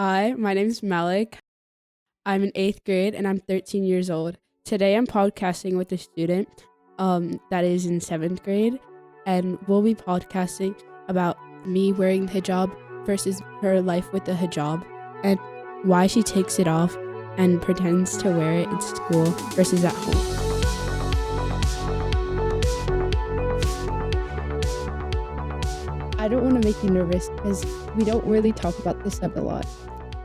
Hi, my name's Mallak. I'm in 8th grade and I'm 13 years old. Today I'm podcasting with a student that is in 7th grade, and we'll be podcasting about me wearing the hijab versus her life with the hijab and why she takes it off and pretends to wear it in school versus at home. I don't want to make you nervous because we don't really talk about this stuff a lot.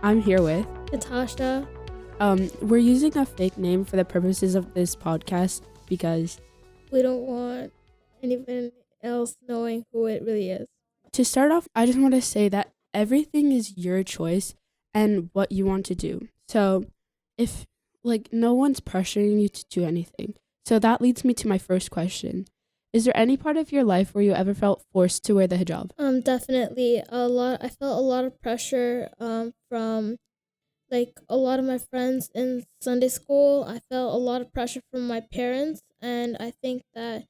I'm here with Natasha. We're using a fake name for the purposes of this podcast because We don't want anyone else knowing who it really is. to start off, I just want to say that everything is your choice and what you want to do. So if no one's pressuring you to do anything. So that leads me to my first question. Is there any part of your life where you ever felt forced to wear the hijab? Definitely I felt a lot of pressure from a lot of my friends in Sunday school. I felt a lot of pressure from my parents, and I think that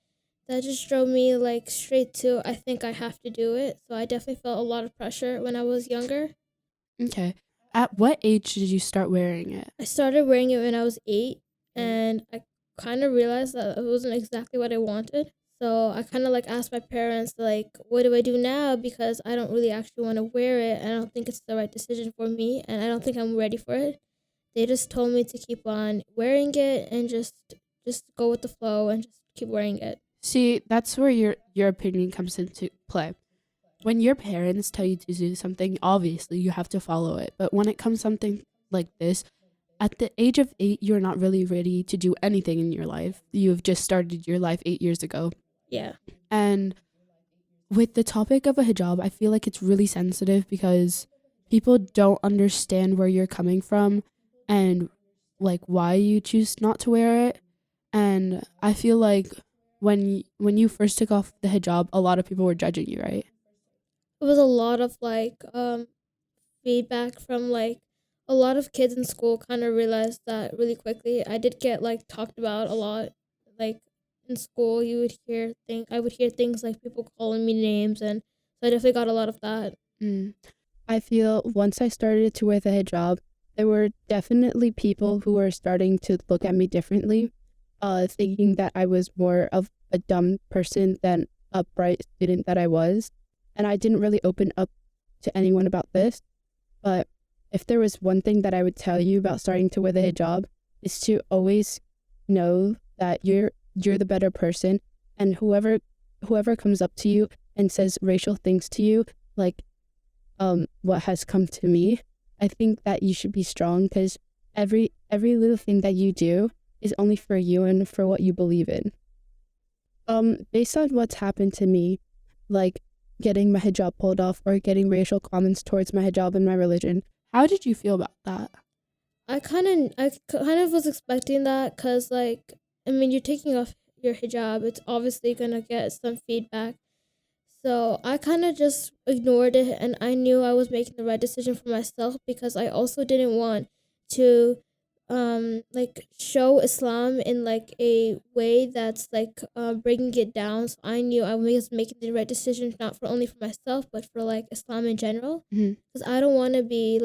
just drove me straight to I think I have to do it. So I definitely felt a lot of pressure when I was younger. Okay. At what age did you start wearing it? I started wearing it when I was 8, and I kind of realized that it wasn't exactly what I wanted. So I kind of asked my parents, what do I do now? Because I don't really actually want to wear it, and I don't think it's the right decision for me, and I don't think I'm ready for it. They just told me to keep on wearing it and just go with the flow and just keep wearing it. See, that's where your opinion comes into play. When your parents tell you to do something, obviously you have to follow it. But when it comes something like this, at the age of 8, you're not really ready to do anything in your life. You've just started your life 8 years ago. Yeah. And with the topic of a hijab, I feel like it's really sensitive because people don't understand where you're coming from and why you choose not to wear it. And I feel like when you first took off the hijab, a lot of people were judging you, right? It was a lot of feedback from a lot of kids in school. Kind of realized that really quickly. I did get talked about a lot. In school, I would hear things like people calling me names, and so I definitely got a lot of that. I feel once I started to wear the hijab, there were definitely people who were starting to look at me differently, thinking that I was more of a dumb person than a bright student that I was. And I didn't really open up to anyone about this. But if there was one thing that I would tell you about starting to wear the hijab, is to always know that you're the better person, and whoever comes up to you and says racial things to you, what has come to me, I think that you should be strong because every little thing that you do is only for you and for what you believe in. Based on what's happened to me, getting my hijab pulled off or getting racial comments towards my hijab and my religion, How did you feel about that? I kind of was expecting that because you're taking off your hijab. It's obviously gonna get some feedback. So I kind of just ignored it, and I knew I was making the right decision for myself because I also didn't want to show Islam in a way that's bringing it down. So I knew I was making the right decision, not for only for myself but for Islam in general, because I don't want to be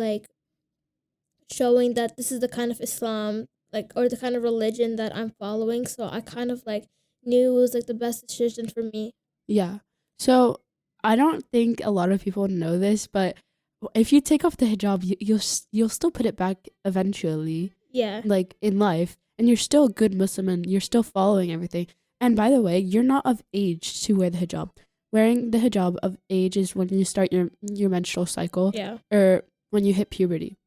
showing that this is the kind of Islam or the kind of religion that I'm following. So I kind of knew it was the best decision for me. Yeah. So I don't think a lot of people know this, but if you take off the hijab, you'll still put it back eventually. Yeah. In life, and you're still a good Muslim and you're still following everything. And by the way, you're not of age to wear the hijab. Wearing the hijab of age is when you start your menstrual cycle. Yeah. Or when you hit puberty.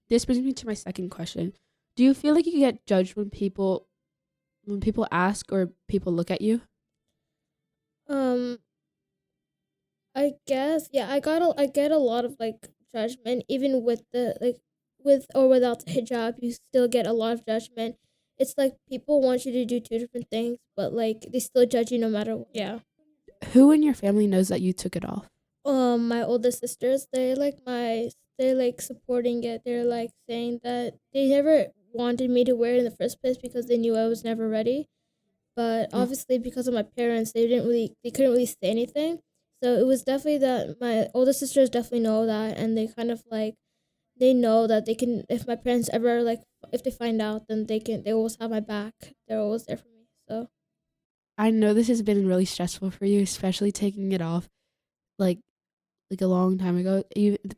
This brings me to my second question. Do you feel like you get judged when people ask or people look at you? I guess, yeah, I get a lot of judgment, even with the with or without the hijab. You still get a lot of judgment. It's people want you to do two different things, but they still judge you no matter what. Yeah. Who in your family knows that you took it off? My oldest sisters, they're supporting it. They're saying that they never wanted me to wear it in the first place because they knew I was never ready. But obviously because of my parents, they couldn't really say anything. So it was definitely that my older sisters definitely know that, and they kind of they know that they can, if my parents ever, like, if they find out, then they always have my back. They're always there for me. So I know this has been really stressful for you, especially taking it off like a long time ago.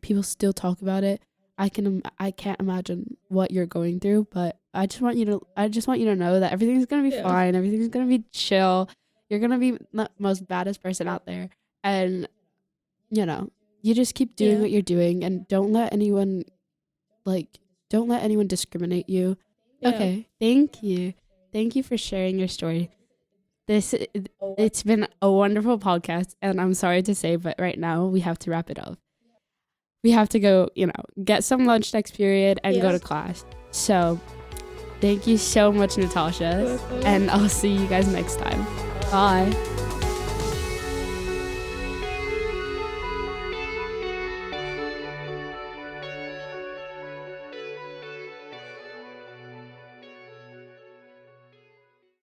People still talk about it. I can't imagine what you're going through, but I just want you to know that everything's gonna be fine. Everything's gonna be chill. You're gonna be the most baddest person out there, and you just keep doing what you're doing, and don't let anyone discriminate you. Yeah. Okay, thank you for sharing your story. It's been a wonderful podcast, and I'm sorry to say, but right now we have to wrap it up. We have to go, get some lunch next period and go to class. So thank you so much, Natasha, and I'll see you guys next time. Bye.